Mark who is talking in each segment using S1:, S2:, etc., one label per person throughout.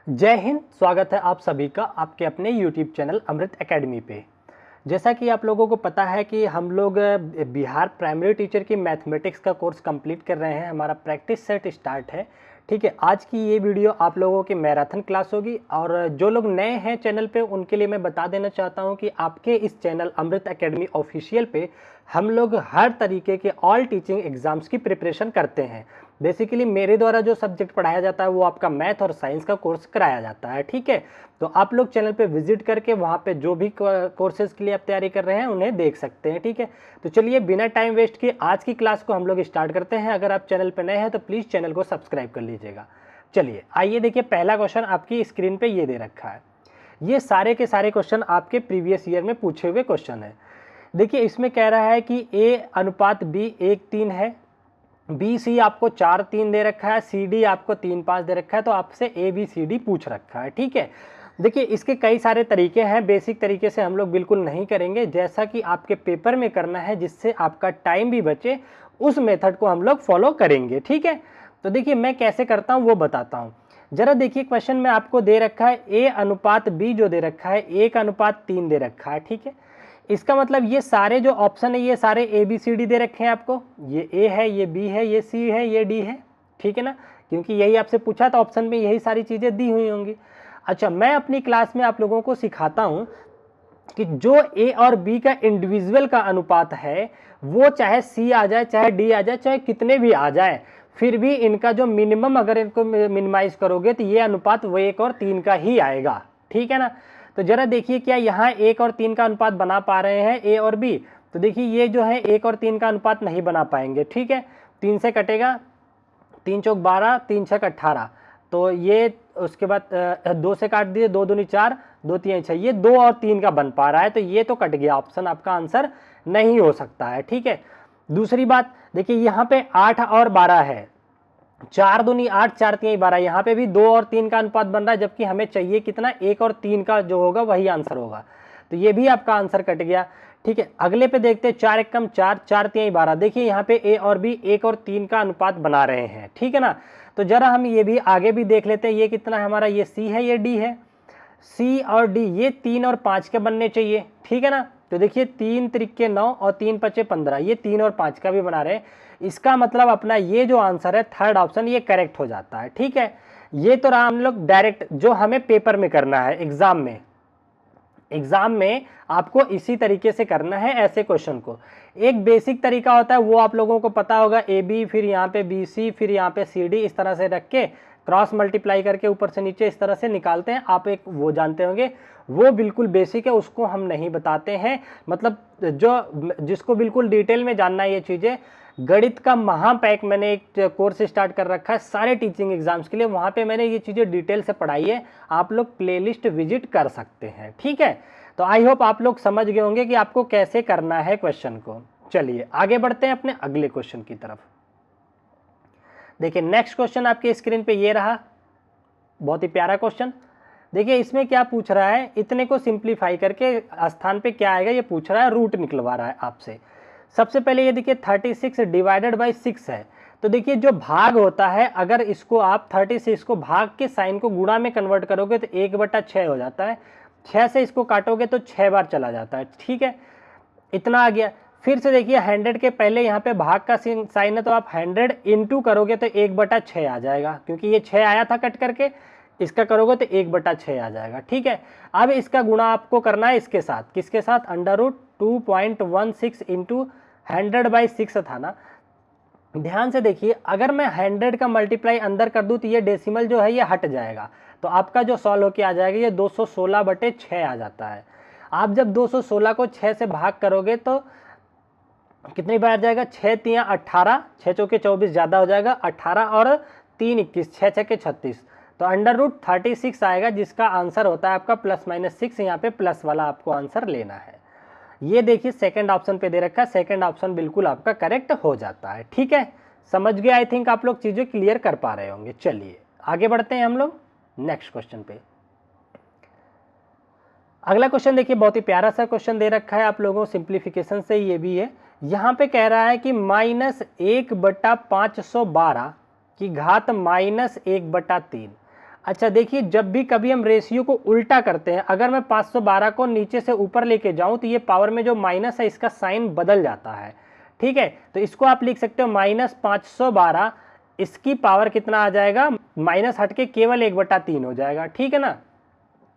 S1: जय हिंद। स्वागत है आप सभी का आपके अपने YouTube चैनल अमृत एकेडमी पे। जैसा कि आप लोगों को पता है कि हम लोग बिहार प्राइमरी टीचर की मैथमेटिक्स का कोर्स कंप्लीट कर रहे हैं। हमारा प्रैक्टिस सेट स्टार्ट है। ठीक है, आज की ये वीडियो आप लोगों की मैराथन क्लास होगी और जो लोग नए हैं चैनल पे उनके लिए मैं बता देना चाहता हूँ कि आपके इस चैनल अमृत एकेडमी ऑफिशियल पे हम लोग हर तरीके के ऑल टीचिंग एग्जाम्स की प्रिपरेशन करते हैं। बेसिकली मेरे द्वारा जो सब्जेक्ट पढ़ाया जाता है वो आपका मैथ और साइंस का कोर्स कराया जाता है। ठीक है, तो आप लोग चैनल पे विजिट करके वहाँ पे जो भी कोर्सेज के लिए आप तैयारी कर रहे हैं उन्हें देख सकते हैं। ठीक है, तो चलिए बिना टाइम वेस्ट किए आज की क्लास को हम लोग स्टार्ट करते हैं। अगर आप चैनल पे नए हैं तो प्लीज़ चैनल को सब्सक्राइब कर लीजिएगा। चलिए आइए देखिए, पहला क्वेश्चन आपकी स्क्रीन पे ये दे रखा है। ये सारे के सारे क्वेश्चन आपके प्रीवियस ईयर में पूछे हुए क्वेश्चन है। देखिए इसमें कह रहा है कि A/B 1:3 है, BC आपको 4:3 दे रखा है, CD आपको 3:5 दे रखा है। तो आपसे ABCD पूछ रखा है। ठीक है, देखिए इसके कई सारे तरीके हैं। बेसिक तरीके से हम लोग बिल्कुल नहीं करेंगे, जैसा कि आपके पेपर में करना है जिससे आपका टाइम भी बचे, उस मेथड को हम लोग फॉलो करेंगे। ठीक है, तो देखिए मैं कैसे करता हूँ वो बताता हूँ। जरा देखिए क्वेश्चन में आपको दे रखा है A/B जो दे रखा है 1:3 दे रखा है। ठीक है, इसका मतलब ये सारे जो ऑप्शन है ये सारे ABCD दे रखे हैं आपको। ये A है, ये B है, ये C है, ये D है। ठीक है ना, क्योंकि यही आपसे पूछा था, ऑप्शन में यही सारी चीज़ें दी हुई होंगी। अच्छा, मैं अपनी क्लास में आप लोगों को सिखाता हूँ कि जो A और B का इंडिविजुअल का अनुपात है वो चाहे C आ जाए, चाहे D आ जाए, चाहे कितने भी आ जाए, फिर भी इनका जो मिनिमम अगर इनको मिनिमाइज करोगे तो ये अनुपात वो 1 और 3 का ही आएगा। ठीक है ना, तो जरा देखिए क्या यहाँ 1 और 3 का अनुपात बना पा रहे हैं A और B? तो देखिए ये जो है 1 और 3 का अनुपात नहीं बना पाएंगे। ठीक है, 3 से कटेगा, 3 चौक 12, 3 छक 18, तो ये उसके बाद 2 से काट दिए, 2 दूनी 4, 2 3 6, ये 2 और 3 का बन पा रहा है, तो ये तो कट गया, ऑप्शन आपका आंसर नहीं हो सकता है। ठीक है, दूसरी बात देखिए यहाँ पे 8 और 12 है, 4 दूनी 8, 4 3 12, यहाँ पे भी 2 और 3 का अनुपात बन रहा है, जबकि हमें चाहिए कितना, 1 और 3 का जो होगा वही आंसर होगा, तो ये भी आपका आंसर कट गया। ठीक है, अगले पे देखते हैं 4 एकम 4, 4 3 12, देखिए यहाँ पे A और B 1 और 3 का अनुपात बना रहे हैं। ठीक है ना, तो जरा हम ये भी आगे भी देख लेते हैं। ये कितना है हमारा, ये C है, ये D है। C और D ये 3 और 5 के बनने चाहिए। ठीक है ना, तो देखिए 3 त्रिके 9 और 3 पचे 15, ये 3 और 5 का भी बना रहे हैं। इसका मतलब अपना ये जो आंसर है थर्ड ऑप्शन ये करेक्ट हो जाता है। ठीक है, ये तो रहा हम लोग डायरेक्ट जो हमें पेपर में करना है, एग्जाम में आपको इसी तरीके से करना है ऐसे क्वेश्चन को। एक बेसिक तरीका होता है वो आप लोगों को पता होगा, AB फिर यहाँ पे BC फिर यहाँ पे CD, इस तरह से रख के क्रॉस मल्टीप्लाई करके ऊपर से नीचे इस तरह से निकालते हैं। आप एक वो जानते होंगे, वो बिल्कुल बेसिक है, उसको हम नहीं बताते हैं। मतलब जो जिसको बिल्कुल डिटेल में जानना है ये चीज़ें, गणित का महापैक मैंने एक कोर्स स्टार्ट कर रखा है सारे टीचिंग एग्जाम्स के लिए, वहाँ पे मैंने ये चीज़ें डिटेल से पढ़ाई है, आप लोग प्लेलिस्ट विजिट कर सकते हैं। ठीक है, तो आई होप आप लोग समझ गए होंगे कि आपको कैसे करना है क्वेश्चन को। चलिए आगे बढ़ते हैं अपने अगले क्वेश्चन की तरफ। देखिए नेक्स्ट क्वेश्चन आपके स्क्रीन पे ये रहा, बहुत ही प्यारा क्वेश्चन। देखिए इसमें क्या पूछ रहा है, इतने को सिंप्लीफाई करके स्थान पे क्या आएगा ये पूछ रहा है, रूट निकलवा रहा है आपसे। सबसे पहले ये देखिए 36 डिवाइडेड बाई 6 है, तो देखिए जो भाग होता है अगर इसको आप 36 को भाग के साइन को गुणा में कन्वर्ट करोगे तो 1/6 हो जाता है, 6 से इसको काटोगे तो 6 बार चला जाता है। ठीक है, इतना आ गया। फिर से देखिए 100 के पहले यहाँ पे भाग का साइन है, तो आप 100 इंटू करोगे तो 1/6 आ जाएगा, क्योंकि ये 6 आया था कट करके, इसका करोगे तो 1/6 आ जाएगा। ठीक है, अब इसका गुणा आपको करना है इसके साथ, किसके साथ, √2.16 इंटू 100/6 था ना। ध्यान से देखिए, अगर मैं 100 का मल्टीप्लाई अंदर कर दूं तो ये डेसिमल जो है ये हट जाएगा, तो आपका जो सॉल्व होके आ जाएगा ये 216/6 आ जाता है। आप जब 216 को 6 से भाग करोगे तो कितनी बार आ जाएगा, 6 3 18, 6 चौके 24 ज़्यादा हो जाएगा, 18 और 3 21, 6 6 के 36, तो √36 आएगा, जिसका आंसर होता है आपका +-6। यहाँ पे प्लस वाला आपको आंसर लेना है। ये देखिए सेकंड ऑप्शन पे दे रखा है, सेकंड ऑप्शन बिल्कुल आपका करेक्ट हो जाता है। ठीक है, समझ गए, आई थिंक आप लोग चीज़ें क्लियर कर पा रहे होंगे। चलिए आगे बढ़ते हैं हम लोग नेक्स्ट क्वेश्चन पे। अगला क्वेश्चन देखिए, बहुत ही प्यारा सा क्वेश्चन दे रखा है आप लोगों, सिंप्लीफिकेशन से ये भी है। यहाँ पे कह रहा है कि -1/512 की घात -1/3। अच्छा देखिए, जब भी कभी हम रेशियो को उल्टा करते हैं, अगर मैं 512 को नीचे से ऊपर लेके जाऊं तो ये पावर में जो माइनस है इसका साइन बदल जाता है, ठीक है। तो इसको आप लिख सकते हो -512, इसकी पावर कितना आ जाएगा, माइनस हट के केवल 1/3 हो जाएगा, ठीक है ना।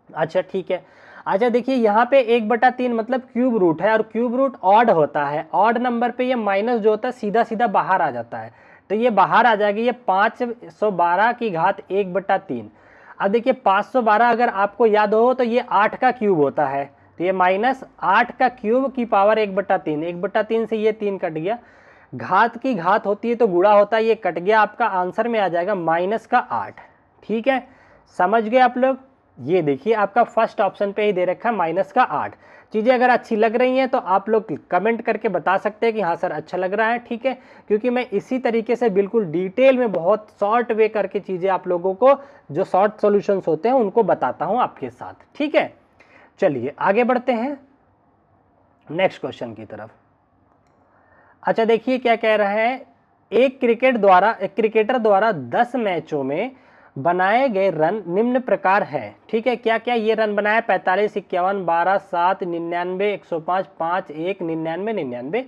S1: अच्छा ठीक है। अच्छा देखिए यहाँ पे 1/3 मतलब क्यूब रूट है, और क्यूब रूट ऑड होता है, ऑड नंबर पे ये माइनस जो होता है सीधा सीधा बाहर आ जाता है, तो ये बाहर आ जाएगी, ये 512 की घात 1/3। अब देखिए 512 अगर आपको याद हो तो ये 8 का क्यूब होता है, तो ये -8 का क्यूब की पावर 1/3, 1/3 से ये 3 कट गया, घात की घात होती है तो गुणा होता है, ये कट गया, आपका आंसर में आ जाएगा -8, ठीक है। समझ गए आप लोग। ये देखिए आपका फर्स्ट ऑप्शन पे ही दे रखा है -8। चीज़ें अगर अच्छी लग रही हैं तो आप लोग कमेंट करके बता सकते हैं कि हाँ सर अच्छा लग रहा है, ठीक है, क्योंकि मैं इसी तरीके से बिल्कुल डिटेल में बहुत शॉर्ट वे करके चीज़ें आप लोगों को, जो शॉर्ट सॉल्यूशंस होते हैं उनको बताता हूँ आपके साथ, ठीक है। चलिए आगे बढ़ते हैं नेक्स्ट क्वेश्चन की तरफ। अच्छा देखिए क्या कह रहा है, एक क्रिकेटर द्वारा 10 मैचों में बनाए गए रन निम्न प्रकार है, ठीक है। क्या क्या ये रन बनाया, 45, 51, 12, 7, 99, 105, 5, 1, 99, 99।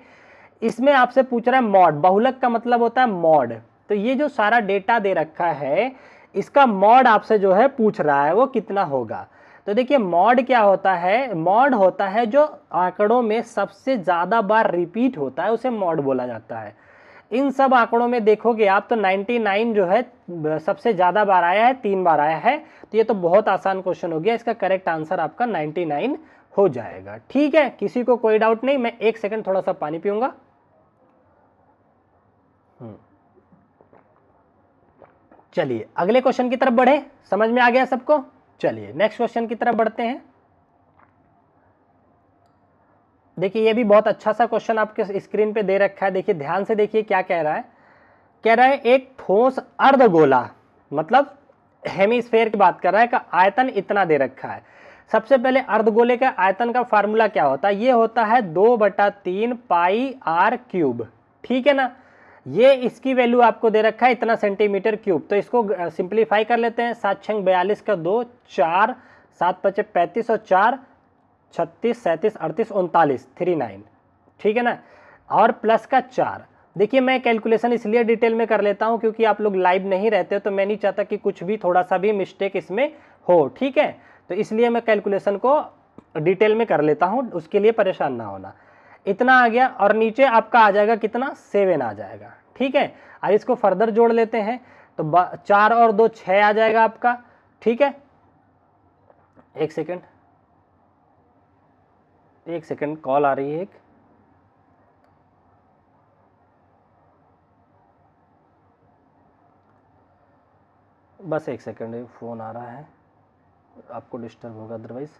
S1: इसमें आपसे पूछ रहा है मॉड, बहुलक का मतलब होता है मॉड, तो ये जो सारा डेटा दे रखा है इसका मॉड आपसे जो है पूछ रहा है वो कितना होगा। तो देखिए मॉड क्या होता है, मॉड होता है जो आंकड़ों में सबसे ज्यादा बार रिपीट होता है उसे मॉड बोला जाता है। इन सब आंकड़ों में देखोगे आप तो 99 जो है सबसे ज्यादा बार आया है, 3 बार आया है, तो ये तो बहुत आसान क्वेश्चन हो गया, इसका करेक्ट आंसर आपका 99 हो जाएगा, ठीक है। किसी को कोई डाउट नहीं, मैं 1 सेकंड थोड़ा सा पानी पीऊंगा। चलिए अगले क्वेश्चन की तरफ बढ़े, समझ में आ गया सबको। चलिए नेक्स्ट क्वेश्चन की तरफ बढ़ते हैं। देखिए ये भी बहुत अच्छा सा क्वेश्चन आपके स्क्रीन पे दे रखा है, देखिए ध्यान से देखिए क्या कह रहा है। कह रहा है एक ठोस अर्धगोला, मतलब हेमिस्फेयर की बात कर रहा है, का आयतन इतना दे रखा है। सबसे पहले अर्धगोले का आयतन का फार्मूला क्या होता है, ये होता है 2/3 पाई r क्यूब, ठीक है ना। ये इसकी वैल्यू आपको दे रखा है इतना सेंटीमीटर क्यूब, तो इसको सिंप्लीफाई कर लेते हैं, 7 6 42 का 2, 4 7 5 35 और 4 36 37 38 39 39, ठीक है ना, और प्लस का 4। देखिए मैं कैलकुलेशन इसलिए डिटेल में कर लेता हूं क्योंकि आप लोग लाइव नहीं रहते, तो मैं नहीं चाहता कि कुछ भी थोड़ा सा भी मिस्टेक इसमें हो, ठीक है, तो इसलिए मैं कैलकुलेशन को डिटेल में कर लेता हूं, उसके लिए परेशान ना होना। इतना आ गया, और नीचे आपका आ जाएगा कितना, 7 आ जाएगा, ठीक है। अब इसको फर्दर जोड़ लेते हैं तो 4 और 2 6 आ जाएगा आपका, ठीक है। एक सेकंड कॉल आ रही है एक, बस 1 सेकंड, फोन आ रहा है, आपको डिस्टर्ब होगा अदरवाइज।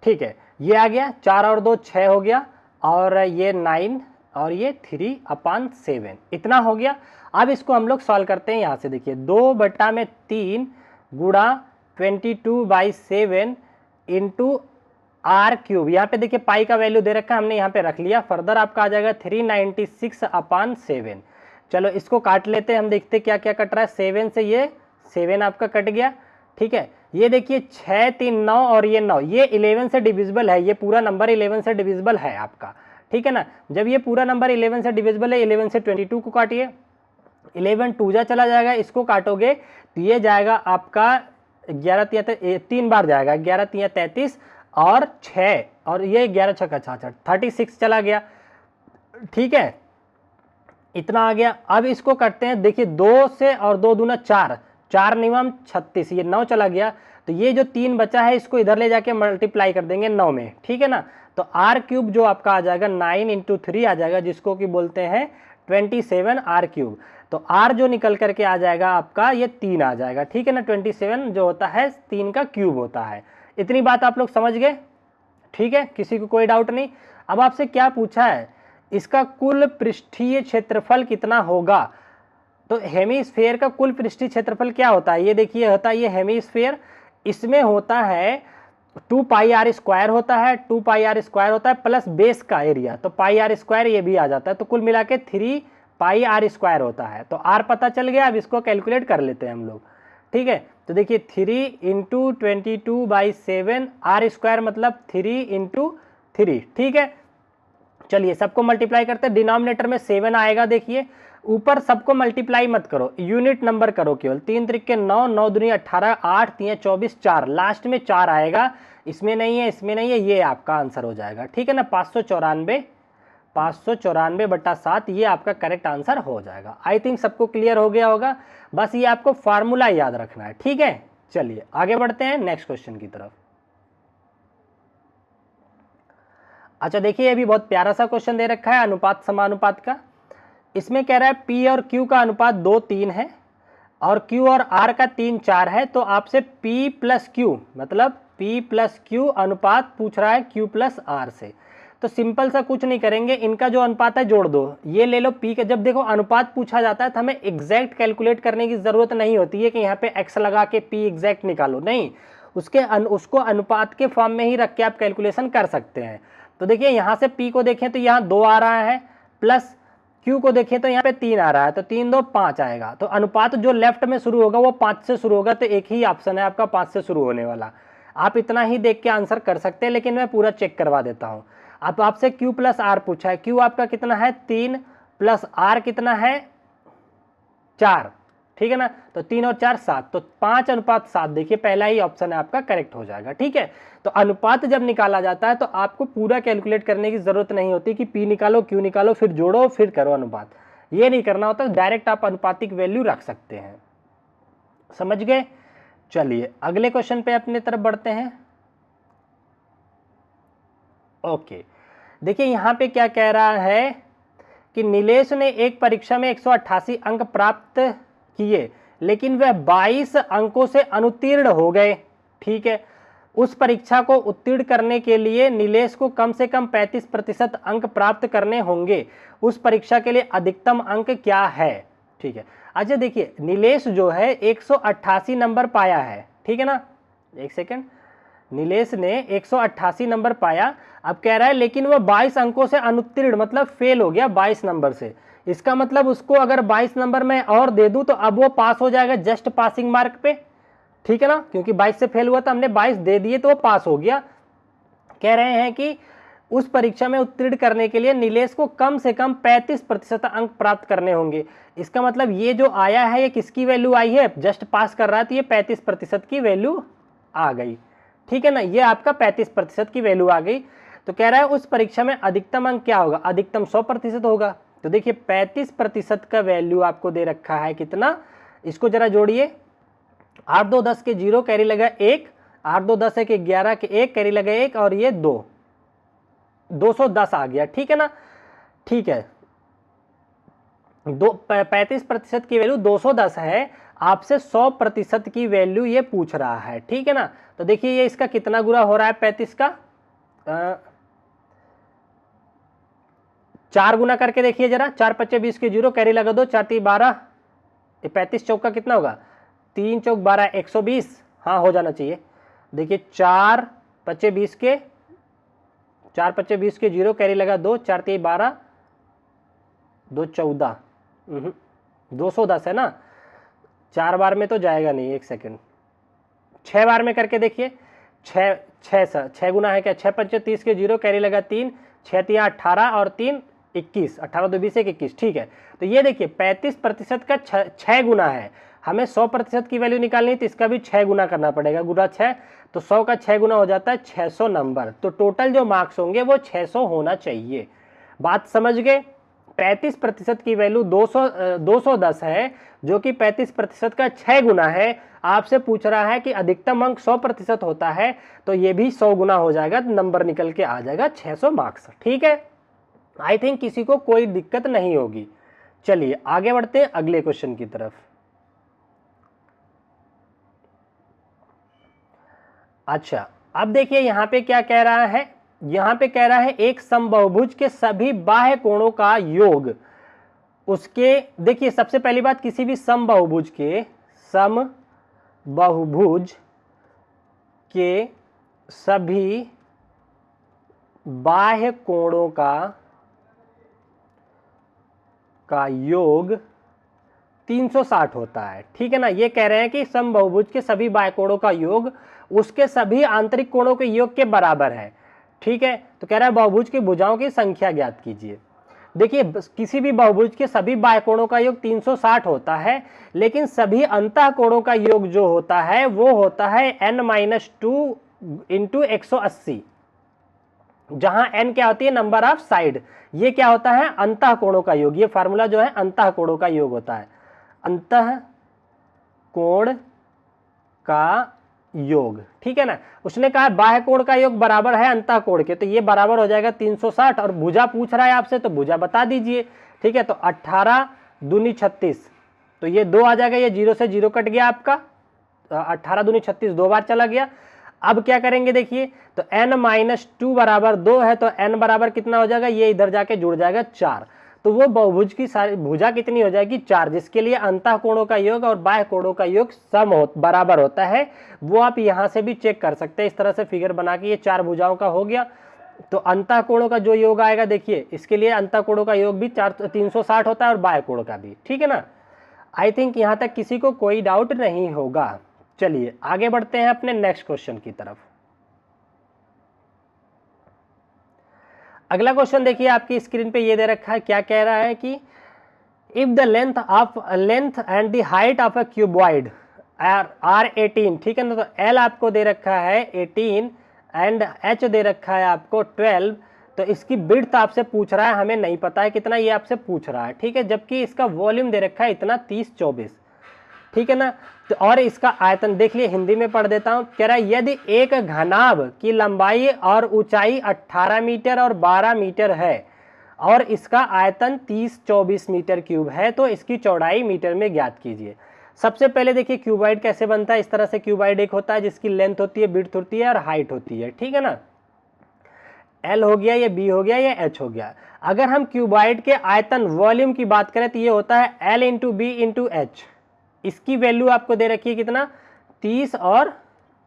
S1: ठीक है, ये आ गया, 4 और 2 6 हो गया, और ये 9 और ये 3/7 इतना हो गया। अब इसको हम लोग सॉल्व करते हैं, यहाँ से देखिए 2/3 गुणा 22/7 इंटू r क्यूब, यहाँ पे देखिए पाई का वैल्यू दे रखा है, हमने यहाँ पे रख लिया, फर्दर आपका आ जाएगा 396/7। चलो इसको काट लेते हैं, हम देखते क्या क्या कट रहा है। 7 से ये 7 आपका कट गया, ठीक है। ये देखिए 6 3 9 और ये 9, ये 11 से डिविजिबल है, ये पूरा नंबर 11 से डिविजिबल है आपका, ठीक है ना। जब ये पूरा नंबर 11 से डिविजिबल है, 11 से 22 को काटिए, 11 2 जा चला जाएगा, इसको काटोगे तो ये जाएगा आपका 11 3 बार जाएगा, 11 3 33 और 6, और ये 11 6 66 36 चला गया, ठीक है, इतना आ गया। अब इसको करते हैं, देखिए 2 से और 2 दूना 4, 4 नियम 36, ये 9 चला गया, तो ये जो 3 बचा है इसको इधर ले जाके मल्टीप्लाई कर देंगे 9 में, ठीक है ना। तो r क्यूब जो आपका आ जाएगा 9 × 3 आ जाएगा, जिसको कि बोलते हैं 27 r क्यूब। तो r जो निकल करके आ जाएगा आपका ये 3 आ जाएगा, ठीक है ना। 27 जो होता है 3 का क्यूब होता है। इतनी बात आप लोग समझ गए, ठीक है, किसी को कोई डाउट नहीं। अब आपसे क्या पूछा है, इसका कुल पृष्ठीय क्षेत्रफल कितना होगा। तो हेमिस्फेयर का कुल पृष्ठीय क्षेत्रफल क्या होता है, ये देखिए होता है ये हेमिस्फेयर, इसमें होता है 2 पाई आर स्क्वायर होता है, 2 पाई आर स्क्वायर होता है प्लस बेस का एरिया, तो पाई आर स्क्वायर ये भी आ जाता है, तो कुल मिला के 3 पाई आर स्क्वायर होता है। तो आर पता चल गया, अब इसको कैलकुलेट कर लेते हैं हम लोग। ठीक है, तो देखिए 3 इंटू 22/7 आर स्क्वायर मतलब 3 इंटू 3। ठीक है, चलिए सबको मल्टीप्लाई करते हैं, डिनोमिनेटर में 7 आएगा। देखिए ऊपर सबको मल्टीप्लाई मत करो, यूनिट नंबर करो केवल। 3 त्रिक 9, 9 दूनी 18, 8 3 24, 4 लास्ट में 4 आएगा, इसमें नहीं है, इसमें नहीं है, ये आपका आंसर हो जाएगा। ठीक है ना, 594/7 ये आपका करेक्ट आंसर हो जाएगा। आई थिंक सबको क्लियर हो गया होगा, बस ये आपको फार्मूला याद रखना है। ठीक है, चलिए आगे बढ़ते हैं नेक्स्ट क्वेश्चन की तरफ। अच्छा देखिए, अभी बहुत प्यारा सा क्वेश्चन दे रखा है अनुपात समानुपात का। इसमें कह रहा है P और Q का अनुपात 2:3 है और Q और R का 3:4 है, तो आपसे P प्लस Q मतलब P प्लस Q अनुपात पूछ रहा है Q प्लस R से। तो सिंपल सा कुछ नहीं करेंगे, इनका जो अनुपात है जोड़ दो, ये ले लो P का। जब देखो अनुपात पूछा जाता है तो हमें एग्जैक्ट कैलकुलेट करने की जरूरत नहीं होती है कि यहाँ पे x लगा के P एग्जैक्ट निकालो, नहीं, उसको अनुपात के फॉर्म में ही रख के आप कैलकुलेशन कर सकते हैं। तो देखिए यहाँ से P को देखें तो यहाँ 2 आ रहा है, प्लस Q को देखें तो यहाँ पे 3 आ रहा है, तो 3 2 5 आएगा। तो अनुपात जो लेफ्ट में शुरू होगा वो 5 से शुरू होगा, तो एक ही ऑप्शन है आपका 5 से शुरू होने वाला। आप इतना ही देख के आंसर कर सकते हैं, लेकिन मैं पूरा चेक करवा देता हूँ। अब आपसे Q प्लस R पूछा है, Q आपका कितना है 3 प्लस R कितना है 4। ठीक है ना, तो 3 और 4 7, तो 5:7। देखिए पहला ही ऑप्शन है आपका करेक्ट हो जाएगा। ठीक है, तो अनुपात जब निकाला जाता है तो आपको पूरा कैलकुलेट करने की जरूरत नहीं होती कि P निकालो Q निकालो फिर जोड़ो फिर करो अनुपात, ये नहीं करना होता, डायरेक्ट आप अनुपातिक वैल्यू रख सकते हैं। समझ गए? चलिए अगले क्वेश्चन पे अपने तरफ बढ़ते हैं। ओके, देखिए यहां पे क्या कह रहा है कि नीलेश ने एक परीक्षा में 188 अंक प्राप्त किए, लेकिन वह 22 अंकों से अनुत्तीर्ण हो गए। ठीक है, उस परीक्षा को उत्तीर्ण करने के लिए नीलेश को कम से कम 35% अंक प्राप्त करने होंगे। उस परीक्षा के लिए अधिकतम अंक क्या है? ठीक है, अच्छा देखिए नीलेश जो है 188 नंबर पाया है। ठीक है ना, एक सेकेंड, नीलेश ने 188 नंबर पाया, अब कह रहा है लेकिन वह 22 अंकों से अनुत्तीर्ण मतलब फेल हो गया 22 नंबर से। इसका मतलब उसको अगर 22 नंबर मैं और दे दूं तो अब वो पास हो जाएगा जस्ट पासिंग मार्क पे। ठीक है ना, क्योंकि 22 से फेल हुआ था, हमने 22 दे दिए तो वो पास हो गया। कह रहे हैं कि उस परीक्षा में उत्तीर्ण करने के लिए नीलेश को कम से कम 35% अंक प्राप्त करने होंगे। इसका मतलब ये जो आया है ये किसकी वैल्यू आई है, जस्ट पास कर रहा है तो ये 35% की वैल्यू आ गई। ठीक है ना, ये आपका 35% की वैल्यू आ गई। तो कह रहा है उस परीक्षा में अधिकतम अंक क्या होगा, अधिकतम 100% होगा। तो देखिए 35% का वैल्यू आपको दे रखा है कितना, इसको जरा जोड़िए, 8 2 10 के 0 कैरी लगा 1, 8 2 10 के 11 के 1 कैरी लगा 1 और ये 2, 210 आ गया। ठीक है ना, ठीक है, 35% की वैल्यू 210 है, आपसे 100% की वैल्यू ये पूछ रहा है। ठीक है ना, तो देखिए ये इसका कितना गुना हो रहा है 35 का, 4 गुना करके देखिए जरा, 4 5 20 के 0 कैरी लगा दो, 4 3 12, 35 चौक का कितना होगा, 3 चौक 12 120, हाँ हो जाना चाहिए। देखिए 4 5 20 के 0 कैरी लगा 2, 4 3 12, 2 14, 210 है ना, 4 बार में तो जाएगा नहीं, एक सेकंड, 6 बार में करके देखिए, 6 गुना है क्या, 6 5 30 के 0 कैरी लगा 3, 6 3 18 और 3 21, 18 2 20 21। ठीक है, तो ये देखिए 35% का 6 गुना है, हमें 100% की वैल्यू निकालनी है तो इसका भी 6 गुना करना पड़ेगा, गुना 6, तो 100 का 6 गुना हो जाता है 600 नंबर। तो टोटल जो मार्क्स होंगे वो 600 होना चाहिए। बात समझ गए? 35% की वैल्यू 210 है, जो कि 35% का 6 गुना है। आपसे पूछ रहा है कि अधिकतम अंक 100% होता है, तो ये भी 100 गुना हो जाएगा, नंबर निकल के आ जाएगा 600 मार्क्स। ठीक है, आई थिंक किसी को कोई दिक्कत नहीं होगी। चलिए आगे बढ़ते हैं अगले क्वेश्चन की तरफ। अच्छा, अब देखिए यहां पे क्या कह रहा है, यहां पे कह रहा है एक समबाहुभुज के सभी बाह्य कोणों का योग उसके, देखिए सबसे पहली बात, किसी भी समबाहुभुज के सभी बाह्य कोणों का योग 360 होता है। ठीक है ना, ये कह रहे हैं कि समबाहुभुज के सभी बाह्य कोणों का योग उसके सभी आंतरिक कोणों के योग के बराबर है। ठीक है, तो कह रहा है बहुभुज की भुजाओं की संख्या ज्ञात कीजिए। देखिए, किसी भी बहुभुज के सभी बाह्य कोणों का योग 360 होता है, लेकिन सभी अंतः कोणों का योग जो होता है वो होता है n-2 इंटू 180, जहां n क्या होती है, नंबर ऑफ साइड। ये क्या होता है, अंतः कोणों का योग। ये फार्मूला जो है अंतः कोणों का योग होता है, अंतः कोण का योग। ठीक है ना, उसने कहा बाह्य कोण का योग बराबर है अंतः कोण के, तो ये बराबर हो जाएगा 360। और भुजा पूछ रहा है आपसे, तो भुजा बता दीजिए। ठीक है, तो 18 दूनी 36, तो ये 2 आ जाएगा, ये 0 से 0 कट गया आपका, 18 दूनी 36 2 बार चला गया। अब क्या करेंगे, देखिए, तो n-2 बराबर 2 है, तो n बराबर कितना हो जाएगा, ये इधर जाके जुड़ जाएगा 4। तो वो बहुभुज की सारी भुजा कितनी हो जाएगी, 4, जिसके लिए अंतः कोणों का योग और बाह्य कोणों का योग बराबर होता है। वो आप यहां से भी चेक कर सकते हैं, इस तरह से फिगर बना के। ये 4 भुजाओं का हो गया, तो अंतः कोणों का जो योग आएगा, देखिए इसके लिए अंतः कोणों का योग भी 360 होता है और बाह्य कोण का भी। ठीक है ना, आई थिंक यहां तक किसी को कोई डाउट नहीं होगा। चलिए आगे बढ़ते हैं अपने नेक्स्ट क्वेश्चन की तरफ। अगला क्वेश्चन देखिए आपकी स्क्रीन पे ये दे रखा है, क्या कह रहा है कि if the length and the height of a cuboid are 18। ठीक है ना, तो एल आपको दे रखा है 18 एंड एच दे रखा है आपको 12, तो इसकी विड्थ आपसे पूछ रहा है, हमें नहीं पता है कितना, ये आपसे पूछ रहा है। ठीक है, जबकि इसका वॉल्यूम दे रखा है इतना 30-24। ठीक है ना, तो और इसका आयतन देख लिए, हिंदी में पढ़ देता हूं। कह रहा है यदि एक घनाभ की लंबाई और ऊंचाई 18 मीटर और 12 मीटर है और इसका आयतन 30-24 मीटर क्यूब है, तो इसकी चौड़ाई मीटर में ज्ञात कीजिए। सबसे पहले देखिए क्यूबॉइड कैसे बनता है। इस तरह से क्यूबॉइड एक होता है जिसकी लेंथ होती है, विड्थ होती है और हाइट होती है। ठीक है ना, एल हो गया, ये बी हो गया, ये एच हो गया। अगर हम क्यूबॉइड के आयतन वॉल्यूम की बात करें तो ये होता है L into B into H. इसकी वैल्यू आपको दे रखी है कितना, 30 और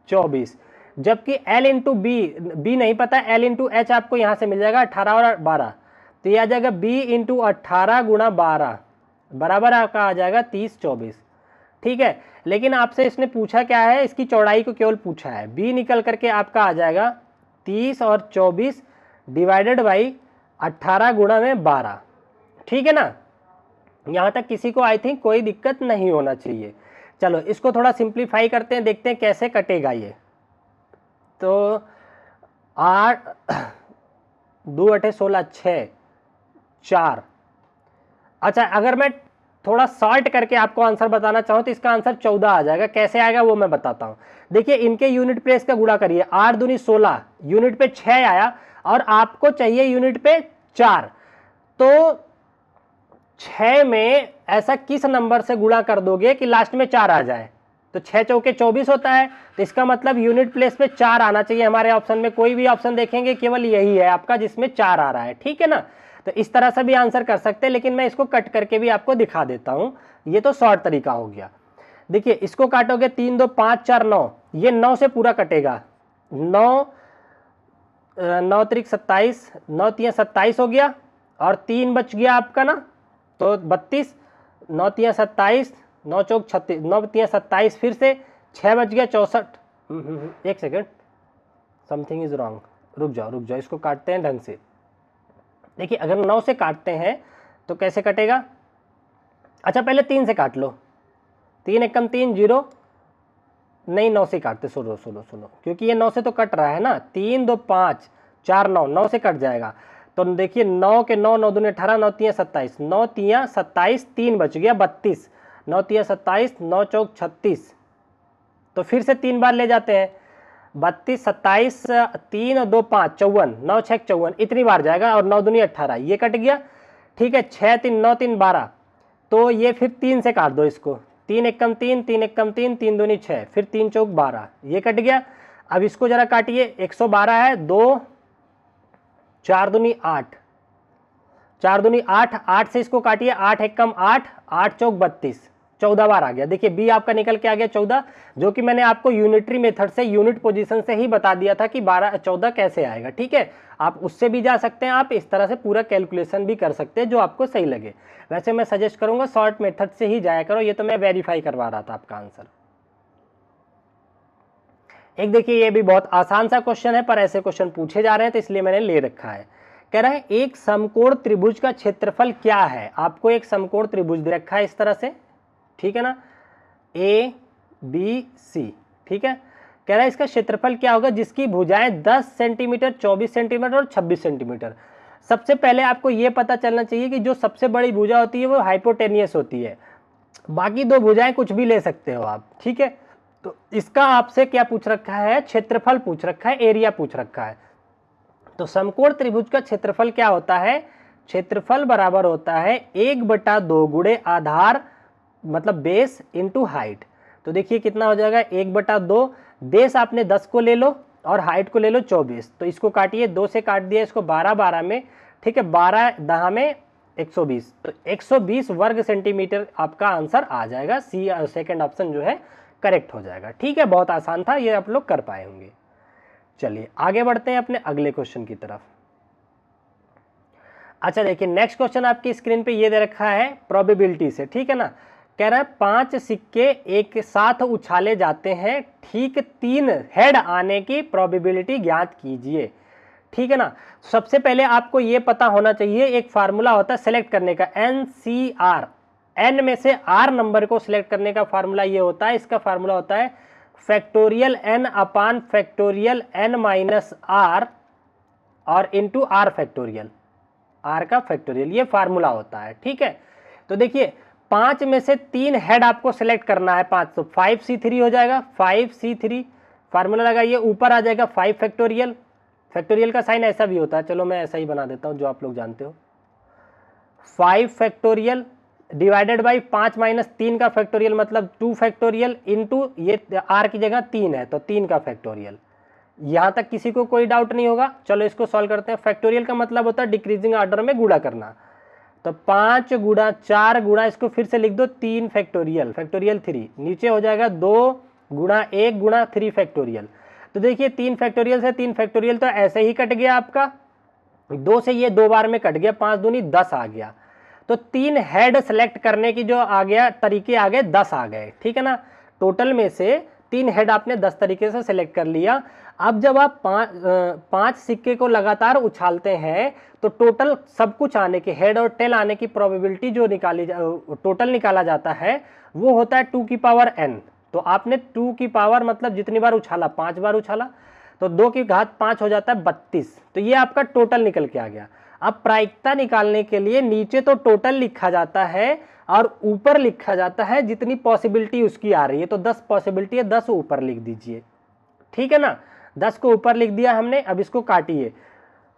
S1: 24, जबकि एल इंटू बी नहीं पता, एल इंटू एच आपको यहां से मिल जाएगा 18 और 12, तो ये आ जाएगा बी इंटू 18 गुणा 12 बराबर आपका आ जाएगा 30-24। ठीक है, लेकिन आपसे इसने पूछा क्या है, इसकी चौड़ाई को केवल पूछा है। बी निकल करके आपका आ जाएगा 30 और 24 डिवाइडेड बाई 18 गुणा में 12। ठीक है ना, यहां तक किसी को आई थिंक कोई दिक्कत नहीं होना चाहिए। चलो इसको थोड़ा सिंप्लीफाई करते हैं, देखते हैं कैसे कटेगा ये। तो 8 2 8 16 6 4। अच्छा, अगर मैं थोड़ा शॉर्ट करके आपको आंसर बताना चाहूं तो इसका आंसर 14 आ जाएगा। कैसे आएगा वो मैं बताता हूं। देखिए, इनके यूनिट पे इसका गुणा करिए, 8 दूनी 16, यूनिट पे 6 आया और आपको चाहिए यूनिट पे 4, तो 6 में ऐसा किस नंबर से गुणा कर दोगे कि लास्ट में 4 आ जाए। तो 6 चौके 24 होता है, तो इसका मतलब यूनिट प्लेस पे 4 आना चाहिए। हमारे ऑप्शन में कोई भी ऑप्शन देखेंगे केवल यही है आपका जिसमें 4 आ रहा है। ठीक है ना, तो इस तरह से भी आंसर कर सकते हैं, लेकिन मैं इसको कट करके भी आपको दिखा देता हूं। ये तो शॉर्ट तरीका हो गया। देखिए, इसको काटोगे 3 2 5 4 9, ये 9 से पूरा कटेगा। 9 9 त्रिक 27, 9 3 27 हो गया और 3 बच गया आपका ना, तो 32, 9 3 27, 9 चौक 36, 9 3 27, फिर से 6 बच गया 64। एक सेकेंड, समथिंग इज रॉन्ग, रुक जाओ, इसको काटते हैं ढंग से। देखिए, अगर 9 से काटते हैं तो कैसे कटेगा। अच्छा, पहले 3 से काट लो, 3 एकम 3 0, नहीं 9 से काटते, सुनो, क्योंकि ये 9 से तो कट रहा है ना। 3 2 5 4 9, 9 से कट जाएगा। तो देखिए, 9 के 9, 9 दूनी 18, 9 3 27, 9 3 27, 3 बच गया 32, 9 3 27, 9 चौक 36, तो फिर से 3 बार ले जाते हैं, 32 27, 3 2 5 54, 9 6 54, इतनी बार जाएगा और 9 दूनी 18, ये कट गया। ठीक है, 6 3 9 3 12, तो ये फिर 3 से काट दो इसको, 3 एकम 3, 3 एकम 3, 3 दूनी 6, फिर 3 चौक 12, ये कट गया। अब इसको जरा काटिए, 112 है, 2 4 दूनी 8, 4 दूनी 8, 8 से इसको काटिए, 8 एकम 8, 8 चौक 32, 14 बार आ गया। देखिए बी आपका निकल के आ गया 14, जो कि मैंने आपको यूनिटरी मेथड से यूनिट पोजीशन से ही बता दिया था कि 14 कैसे आएगा। ठीक है, आप उससे भी जा सकते हैं, आप इस तरह से पूरा कैलकुलेशन भी कर सकते हैं जो आपको सही लगे। वैसे मैं सजेस्ट करूंगा शॉर्ट मेथड से ही जाया करो, ये तो मैं वेरीफाई करवा रहा था आपका आंसर। एक देखिए ये भी बहुत आसान सा क्वेश्चन है, पर ऐसे क्वेश्चन पूछे जा रहे हैं तो इसलिए मैंने ले रखा है। कह रहा है एक समकोण त्रिभुज का क्षेत्रफल क्या है। आपको एक समकोण त्रिभुज दे रखा है इस तरह से, ठीक है ना, ए बी सी, ठीक है। कह रहा है इसका क्षेत्रफल क्या होगा जिसकी भुजाएं 10 सेंटीमीटर, 24 सेंटीमीटर और 26 सेंटीमीटर। सबसे पहले आपको यह पता चलना चाहिए कि जो सबसे बड़ी भुजा होती है वो हाइपोटेनियस होती है, बाकी दो भुजाएं कुछ भी ले सकते हो आप, ठीक है। तो इसका आपसे क्या पूछ रखा है, क्षेत्रफल पूछ रखा है, एरिया पूछ रखा है। तो समकोण त्रिभुज का क्षेत्रफल क्या होता है, क्षेत्रफल बराबर होता है 1/2 गुणे आधार मतलब बेस इंटू हाइट। तो देखिए कितना हो जाएगा 1/2, बेस आपने 10 को ले लो और हाइट को ले लो 24, तो इसको काटिए, 2 से काट दिया इसको 12 12 में, ठीक है, 12 10 में 120, तो 120 वर्ग सेंटीमीटर आपका आंसर आ जाएगा। सी सेकंड ऑप्शन जो है करेक्ट हो जाएगा। ठीक है, बहुत आसान था, ये आप लोग कर पाए होंगे। चलिए आगे बढ़ते हैं अपने अगले क्वेश्चन की तरफ। अच्छा देखिए नेक्स्ट क्वेश्चन आपकी स्क्रीन पे ये दे रखा है प्रोबेबिलिटी से, ठीक है ना। कह रहा है 5 सिक्के एक साथ उछाले जाते हैं, ठीक 3 हेड आने की प्रोबेबिलिटी ज्ञात कीजिए, ठीक है ना। सबसे पहले आपको ये पता होना चाहिए, एक फार्मूला होता है सेलेक्ट करने का, NCR, n में से r नंबर को सिलेक्ट करने का फार्मूला ये होता है, इसका फार्मूला होता है फैक्टोरियल n अपान फैक्टोरियल n माइनस r और इंटू r फैक्टोरियल, r का फैक्टोरियल, ये फार्मूला होता है, ठीक है। तो देखिए 5 में से 3 हेड आपको सिलेक्ट करना है, 5 तो 5c3 हो जाएगा, 5c3 फार्मूला लगाइए, ऊपर आ जाएगा 5 फैक्टोरियल, फैक्टोरियल का साइन ऐसा भी होता है, चलो मैं ऐसा ही बना देता हूं जो आप लोग जानते हो, 5 फैक्टोरियल डिवाइडेड बाई 5 माइनस 3 का फैक्टोरियल मतलब 2 फैक्टोरियल इंटू ये r की जगह 3 है तो 3 का फैक्टोरियल। यहां तक किसी को कोई डाउट नहीं होगा, चलो इसको सॉल्व करते हैं। फैक्टोरियल का मतलब होता है डिक्रीजिंग ऑर्डर में गुणा करना, तो 5 गुणा 4 गुणा, इसको फिर से लिख दो 3 फैक्टोरियल, फैक्टोरियल 3, नीचे हो जाएगा 2 गुणा 1 गुणा 3 फैक्टोरियल। तो देखिए 3 फैक्टोरियल से 3 फैक्टोरियल तो ऐसे ही कट गया आपका, 2 से ये 2 बार में कट गया, 5 दूनी 10 आ गया। तो 3 हेड सेलेक्ट करने की जो आ गया तरीके आ गए 10 आ गए, ठीक है ना। टोटल में से 3 हेड आपने 10 तरीके से सेलेक्ट कर लिया। अब जब आप 5 सिक्के को लगातार उछालते हैं तो टोटल सब कुछ आने के, हेड और टेल आने की प्रोबेबिलिटी जो टोटल निकाला जाता है वो होता है 2 की पावर n। तो आपने 2 की पावर मतलब जितनी बार उछाला, 5 बार उछाला, तो 2 की घात 5 हो जाता है 32, तो ये आपका टोटल निकल के आ गया। अब प्रायिकता निकालने के लिए नीचे तो टोटल लिखा जाता है और ऊपर लिखा जाता है जितनी पॉसिबिलिटी उसकी आ रही है, तो 10 पॉसिबिलिटी है, 10 ऊपर लिख दीजिए, ठीक है ना। 10 को ऊपर लिख दिया हमने, अब इसको काटिए,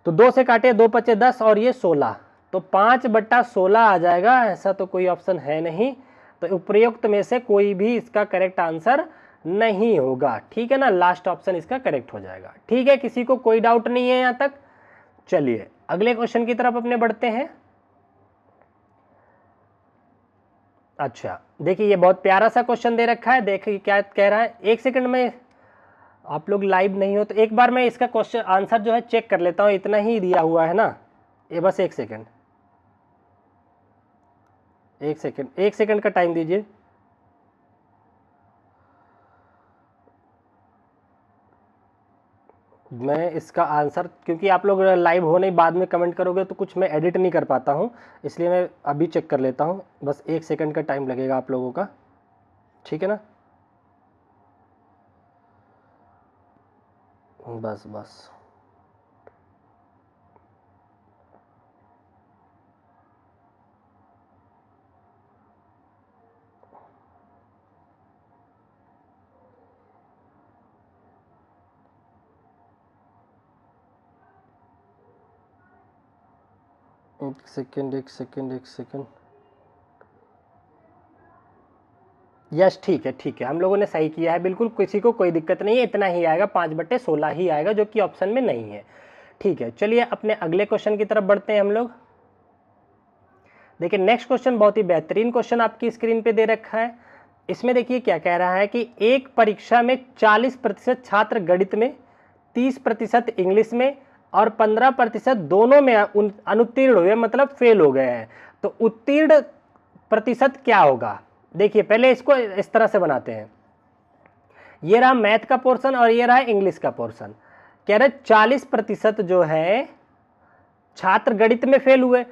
S1: तो 2 से काटे 2 पचे 10 और ये 16, तो 5/16 आ जाएगा। ऐसा तो कोई ऑप्शन है नहीं, तो उपयुक्त में से कोई भी इसका करेक्ट आंसर नहीं होगा, ठीक है ना। लास्ट ऑप्शन इसका करेक्ट हो जाएगा, ठीक है, किसी को कोई डाउट नहीं है यहाँ तक। चलिए अगले क्वेश्चन की तरफ अपने बढ़ते हैं। अच्छा देखिए ये बहुत प्यारा सा क्वेश्चन दे रखा है, देखिए क्या कह रहा है। एक सेकंड में, आप लोग लाइव नहीं हो तो एक बार मैं इसका क्वेश्चन आंसर जो है चेक कर लेता हूँ, इतना ही दिया हुआ है ना, ये बस एक सेकंड, एक सेकंड का टाइम दीजिए। मैं इसका आंसर, क्योंकि आप लोग लाइव हो नहीं, बाद में कमेंट करोगे तो कुछ मैं एडिट नहीं कर पाता हूँ, इसलिए मैं अभी चेक कर लेता हूँ, बस 1 सेकंड का टाइम लगेगा आप लोगों का, ठीक है ना। बस बस एक सेकंड। यस ठीक है, हम लोगों ने सही किया है, बिल्कुल किसी को कोई दिक्कत नहीं है, इतना ही आएगा, 5/16 ही आएगा, जो कि ऑप्शन में नहीं है, ठीक है। चलिए अपने अगले क्वेश्चन की तरफ बढ़ते हैं हम लोग। देखिए नेक्स्ट क्वेश्चन बहुत ही बेहतरीन क्वेश्चन आपकी स्क्रीन पे दे रखा है। इसमें देखिए क्या कह रहा है कि एक परीक्षा में 40% छात्र गणित में, 30% इंग्लिश में और 15% दोनों में अनुत्तीर्ण हुए, मतलब फेल हो गए हैं। तो उत्तीर्ण प्रतिशत क्या होगा? देखिए पहले इसको इस तरह से बनाते हैं। ये रहा मैथ का पोर्शन और ये रहा इंग्लिश का पोर्शन। कह रहे 40% जो है छात्र गणित में फेल हुए,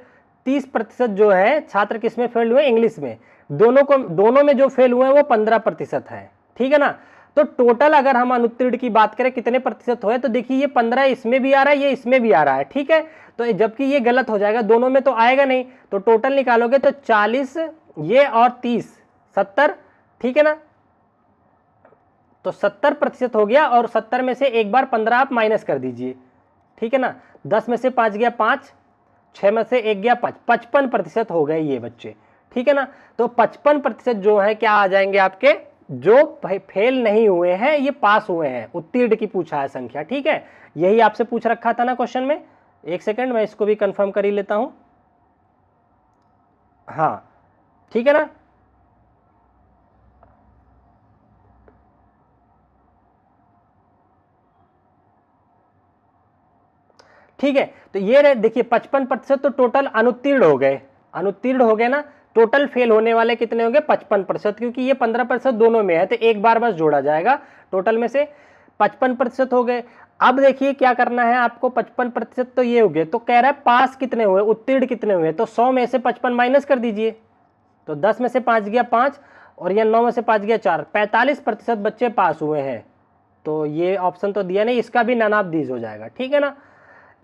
S1: 30% जो है छात्र किस में फेल हुए? इंग्लिश में। दोनों में जो फेल हुए हैं वो 15% है, ठीक है ना। तो टोटल अगर हम अनुत्तीर्ण की बात करें कितने प्रतिशत हुए, तो देखिए ये 15 इसमें भी आ रहा है, ये इसमें भी आ रहा है, ठीक है। तो जबकि ये गलत हो जाएगा, दोनों में तो आएगा नहीं, तो टोटल निकालोगे तो 40 ये और 30 70, ठीक है ना। तो 70% हो गया और 70 में से एक बार 15 आप माइनस कर दीजिए, ठीक है ना। 10 में से 5 गया 5, 6 में से 1 गया 5, 55% हो गए ये बच्चे, ठीक है ना। तो 55% जो है क्या आ जाएंगे आपके, जो फेल नहीं हुए हैं ये पास हुए हैं। उत्तीर्ण की पूछा है संख्या, ठीक है। यही आपसे पूछ रखा था ना क्वेश्चन में। एक सेकंड मैं इसको भी कंफर्म कर ही लेता हूं। हाँ ठीक है ना। ठीक है, तो ये रहे देखिए 55% तो टोटल अनुत्तीर्ण हो गए, अनुत्तीर्ण हो गए ना। टोटल फेल होने वाले कितने होंगे? 55%, क्योंकि ये 15% दोनों में है तो एक बार बस जोड़ा जाएगा। टोटल में से 55% हो गए। अब देखिए क्या करना है आपको, 55% तो ये हो गए, तो कह रहा है पास कितने हुए, उत्तीर्ण कितने हुए? तो 100 में से 55 माइनस कर दीजिए, तो 10 में से 5 गया 5 और यह 9 में से 5 गया 4, 45% बच्चे पास हुए हैं। तो ये ऑप्शन तो दिया नहीं, इसका भी नन ऑफ दीज हो जाएगा, ठीक है ना।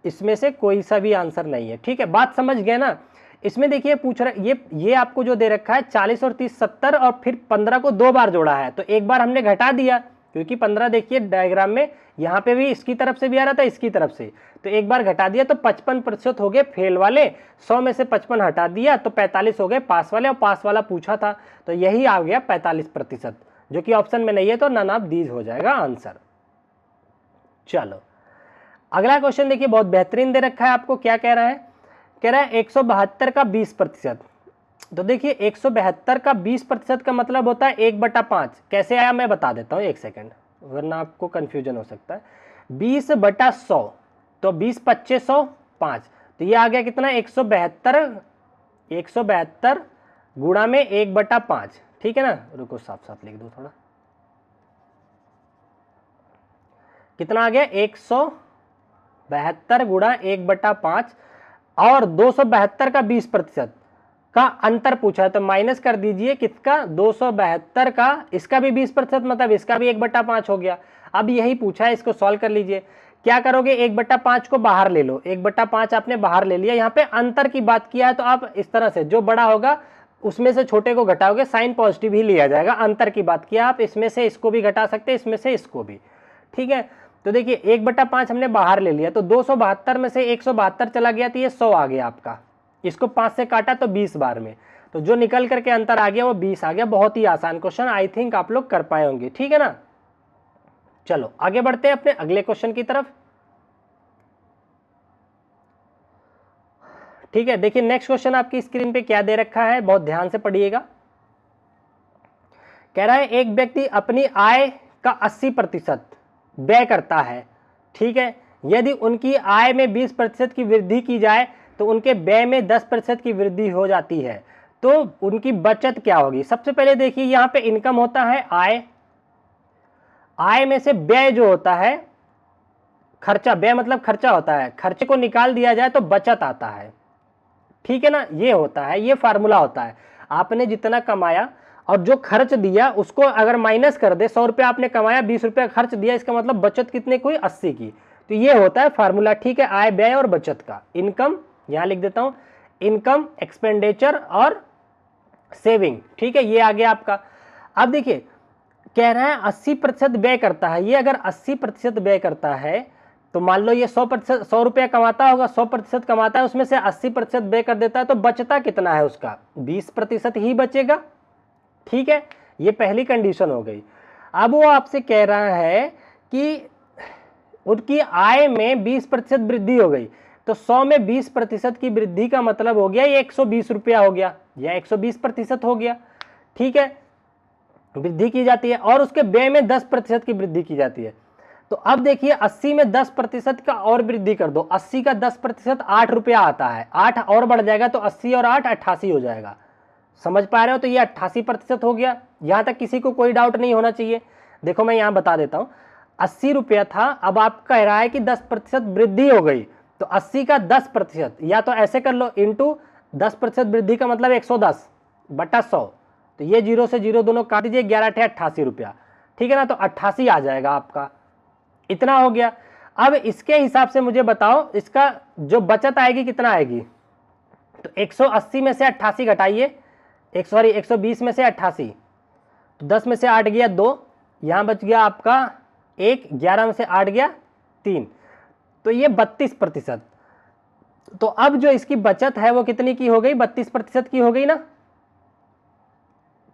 S1: इसमें से कोई सा भी आंसर नहीं है, ठीक है। बात समझ गए ना। इसमें देखिए पूछ रहा ये आपको जो दे रखा है 40 और 30 70 और फिर 15 को 2 बार जोड़ा है, तो एक बार हमने घटा दिया, क्योंकि 15 देखिए डायग्राम में यहाँ पे भी इसकी तरफ से भी आ रहा था, इसकी तरफ से, तो एक बार घटा दिया तो 55% हो गए फेल वाले। 100 में से 55 हटा दिया तो 45 हो गए पास वाले, और पास वाला पूछा था तो यही आ गया 45%, जो कि ऑप्शन में नहीं है, तो नन ऑफ दीज हो जाएगा आंसर। चलो अगला क्वेश्चन देखिए, बहुत बेहतरीन दे रखा है आपको। क्या कह रहा है? कह रहा है 172 का 20%। तो देखिए 172 का 20% का मतलब होता है 1/5। कैसे आया मैं बता देता हूँ, एक सेकंड, वरना आपको कंफ्यूजन हो सकता है। 20/100, तो 20 25 100 5, तो ये आ गया कितना? 172 गुणा में 1/5, ठीक है ना। रुको साफ साफ लिख दो थोड़ा, कितना आ गया? 172 गुणा 1/5 और 272 का 20% का अंतर पूछा है, तो माइनस कर दीजिए किसका? 272 का, इसका भी 20%, मतलब इसका भी 1/5 हो गया। अब यही पूछा है, इसको सॉल्व कर लीजिए। क्या करोगे? 1/5 को बाहर ले लो, 1/5 आपने बाहर ले लिया। यहाँ पे अंतर की बात किया है तो आप इस तरह से, जो बड़ा होगा उसमें से छोटे को घटाओगे, साइन पॉजिटिव ही लिया जाएगा। अंतर की बात किया, आप इसमें से इसको भी घटा सकते हैं, इसमें से इसको भी, ठीक है। तो देखिए 1/5 हमने बाहर ले लिया, तो 272 में से 172 चला गया, तो ये 100 आ गया आपका। इसको 5 से काटा तो 20 बार में, तो जो निकल करके अंतर आ गया वो 20 आ गया। बहुत ही आसान क्वेश्चन, आई थिंक आप लोग कर पाए होंगे, ठीक है ना। चलो आगे बढ़ते हैं अपने अगले क्वेश्चन की तरफ। ठीक है, देखिए नेक्स्ट क्वेश्चन आपकी स्क्रीन पे क्या दे रखा है, बहुत ध्यान से पढ़िएगा। कह रहा है एक व्यक्ति अपनी आय का 80% व्यय करता है, ठीक है। यदि उनकी आय में 20% की वृद्धि की जाए तो उनके व्यय में 10% की वृद्धि हो जाती है, तो उनकी बचत क्या होगी? सबसे पहले देखिए यहाँ पे इनकम होता है आय, आय में से व्यय जो होता है खर्चा, व्यय मतलब खर्चा होता है, खर्चे को निकाल दिया जाए तो बचत आता है, ठीक है ना। ये होता है, ये फार्मूला होता है। आपने जितना कमाया और जो खर्च दिया उसको अगर माइनस कर दे, 100 रुपये आपने कमाया, 20 रुपये खर्च दिया, इसका मतलब बचत कितने की हुई? 80 की। तो ये होता है फार्मूला, ठीक है, आय व्यय और बचत का। इनकम यहां लिख देता हूं, इनकम, एक्सपेंडिचर और सेविंग, ठीक है, ये आ गया आपका। अब देखिए कह रहा है 80% व्यय करता है। ये अगर 80% व्यय करता है तो मान लो ये 100% 100 रुपया कमाता होगा, 100% कमाता है, उसमें से 80% व्यय कर देता है, तो बचता कितना है उसका? 20% ही बचेगा, ठीक है। ये पहली कंडीशन हो गई। अब वो आपसे कह रहा है कि उनकी आय में 20% वृद्धि हो गई। तो 100 में 20% की वृद्धि का मतलब हो गया ये 120 रुपया हो गया, या 120% हो गया। ठीक है, वृद्धि की जाती है। और उसके व्यय में 10% की वृद्धि की जाती है। तो अब देखिए 80 में 10% का और वृद्धि कर दो, 80 का 10% 8 रुपया आता है, 8 और बढ़ जाएगा तो 80 और 8 88 हो जाएगा। समझ पा रहे हो? तो ये 88% हो गया। यहां तक किसी को कोई डाउट नहीं होना चाहिए। देखो मैं यहां बता देता हूं, 80 रुपया था, अब आप कह रहा है कि 10% वृद्धि हो गई, तो 80 का 10%, या तो ऐसे कर लो इंटू 10% वृद्धि का मतलब 110 बटा 100, तो ये 0 से 0 दोनों काट दीजिए, 11 × 88 रुपया। ठीक है ना, तो 88 आ जाएगा आपका, इतना हो गया। अब इसके हिसाब से मुझे बताओ इसका जो बचत आएगी कितना आएगी। तो 180 में से 88 घटाइए, 120 में से 88, तो 10 में से 8 गया 2, यहां बच गया आपका 1, 11 में से 8 गया 3, तो ये 32%। तो अब जो इसकी बचत है वो कितनी की हो गई, 32% की हो गई ना।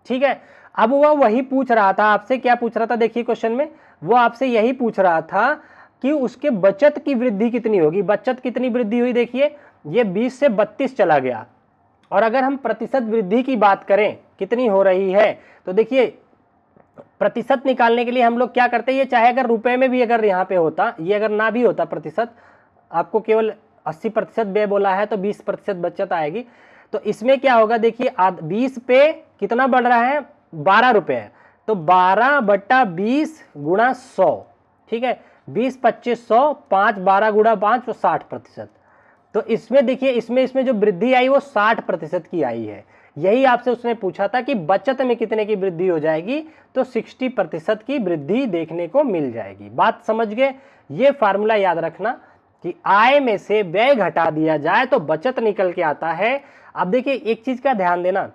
S1: ठीक है, अब वह वही पूछ रहा था आपसे, क्या पूछ रहा था देखिए क्वेश्चन में, वो आपसे यही पूछ रहा था कि उसके बचत की वृद्धि कितनी होगी। बचत कितनी वृद्धि हुई, देखिए ये 20 से 32 चला गया। और अगर हम प्रतिशत वृद्धि की बात करें कितनी हो रही है, तो देखिए प्रतिशत निकालने के लिए हम लोग क्या करते हैं, ये चाहे अगर रुपए में भी अगर यहाँ पे होता, ये अगर ना भी होता प्रतिशत, आपको केवल 80% व्यय बोला है तो 20% बचत आएगी। तो इसमें क्या होगा, देखिए 20 पे कितना बढ़ रहा है, 12 रुपये, तो 12 बटा 20 गुणा 100। ठीक है, 20 25 100, 5 12 गुणा 5 तो 60%। तो इसमें देखिए इसमें जो वृद्धि आई वो 60% की आई है। यही आपसे उसने पूछा था कि बचत में कितने की वृद्धि हो जाएगी, तो 60% की वृद्धि देखने को मिल जाएगी। बात समझ गए? ये फार्मूला याद रखना कि आय में से व्यय घटा दिया जाए तो बचत निकल के आता है। अब देखिए एक चीज का ध्यान देना,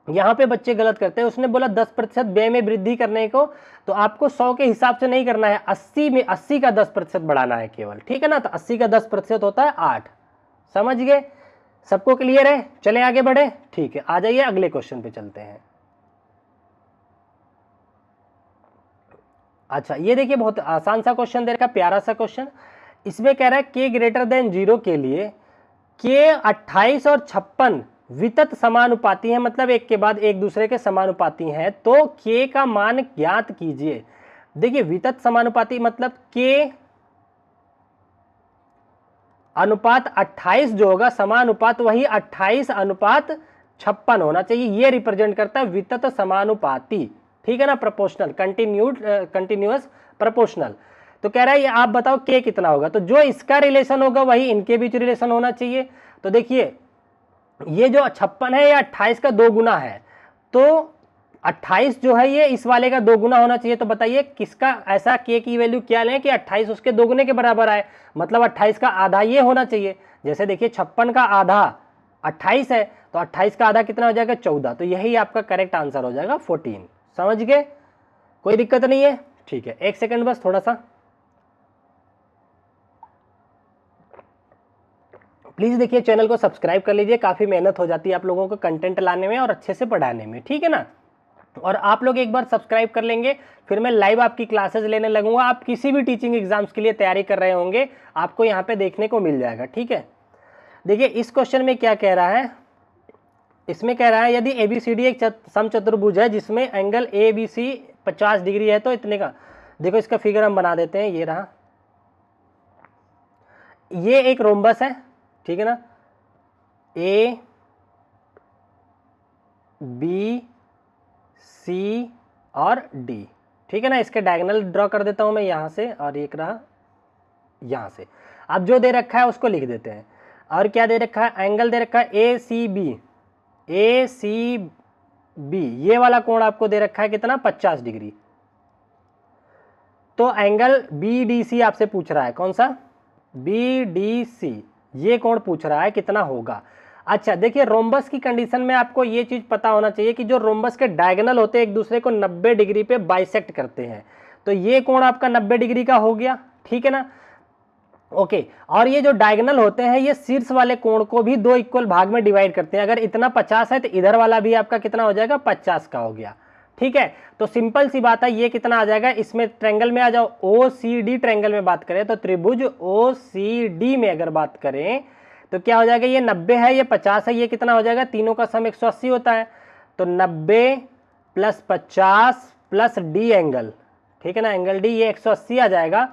S1: यहाँ पे बच्चे गलत करते हैं। उसने बोला 10% व्यय में वृद्धि करने को, तो आपको 100 के हिसाब से नहीं करना है, 80 में 80 का 10% बढ़ाना है केवल। ठीक है ना, तो 80 का 10% होता है 8। समझ गए? सबको क्लियर है? चले आगे बढ़े। ठीक है, आ जाइए अगले क्वेश्चन पे चलते हैं। अच्छा ये देखिए बहुत आसान सा क्वेश्चन दे रखा, प्यारा सा क्वेश्चन। इसमें कह रहा है के ग्रेटर देन 0 के लिए के 28 और 56 वितत समानुपाती है, मतलब एक के बाद एक दूसरे के समानुपाती हैं, तो के का मान ज्ञात कीजिए। देखिए वितत समानुपाती मतलब के अनुपात 28 जो होगा, समानुपात वही 28:56 होना चाहिए। ये रिप्रेजेंट करता है वितत समानुपाती। ठीक है ना, प्रोपोर्शनल, कंटिन्यूअस प्रोपोर्शनल। तो कह रहा है ये आप बताओ के कितना होगा, तो जो इसका रिलेशन होगा वही इनके बीच रिलेशन होना चाहिए। तो देखिए ये जो 56 है ये 28 का 2 गुना है, तो 28 जो है ये इस वाले का 2 गुना होना चाहिए। तो बताइए किसका ऐसा के की वैल्यू क्या लें कि 28 उसके 2 गुने के बराबर आए, मतलब 28 का आधा ये होना चाहिए। जैसे देखिए 56 का आधा 28 है, तो 28 का आधा कितना हो जाएगा, 14। तो यही आपका करेक्ट आंसर हो जाएगा 14। समझ गए? कोई दिक्कत नहीं है? ठीक है, एक सेकंड बस थोड़ा सा प्लीज देखिए, चैनल को सब्सक्राइब कर लीजिए। काफी मेहनत हो जाती है आप लोगों को कंटेंट लाने में और अच्छे से पढ़ाने में। ठीक है ना, और आप लोग एक बार सब्सक्राइब कर लेंगे, फिर मैं लाइव आपकी क्लासेस लेने लगूंगा। आप किसी भी टीचिंग एग्जाम्स के लिए तैयारी कर रहे होंगे, आपको यहाँ पे देखने को मिल जाएगा। ठीक है, देखिए इस क्वेश्चन में क्या कह रहा है, इसमें कह रहा है यदि ABCD एक समचतुर्भुज है जिसमें एंगल ABC 50 डिग्री है, तो इतने का, देखो इसका फिगर हम बना देते हैं। ये रहा, ये एक रोम्बस है। ठीक है ना, A B C और D। ठीक है ना, इसके डायगोनल ड्रॉ कर देता हूं मैं यहां से, और एक रहा यहां से। अब जो दे रखा है उसको लिख देते हैं। और क्या दे रखा है, एंगल दे रखा है ACB, ये वाला कोण आपको दे रखा है कितना, 50 डिग्री। तो एंगल BDC आपसे पूछ रहा है, कौन सा, BDC, ये कोण पूछ रहा है कितना होगा। अच्छा देखिए रोम्बस की कंडीशन में आपको ये चीज पता होना चाहिए कि जो रोम्बस के डायगोनल होते हैं एक दूसरे को 90 डिग्री पे बाइसेक्ट करते हैं, तो ये कोण आपका 90 डिग्री का हो गया। ठीक है ना, ओके। और ये जो डायगोनल होते हैं ये शीर्ष वाले कोण को भी 2 इक्वल भाग में डिवाइड करते हैं। अगर इतना 50 है तो इधर वाला भी आपका कितना हो जाएगा, 50 का हो गया। ठीक है। तो सिंपल सी बात है, ये कितना आ जाएगा, इसमें ट्रायंगल में आ जाओ, OCD ट्रायंगल में बात करें तो त्रिभुज OCD में अगर बात करें तो क्या हो जाएगा, ये 90 है, ये 50 है, ये कितना हो जाएगा, तीनों का सम 180 होता है। तो 90 + 50 + D एंगल, ठीक है ना, एंगल D, ये 180 आ जाएगा।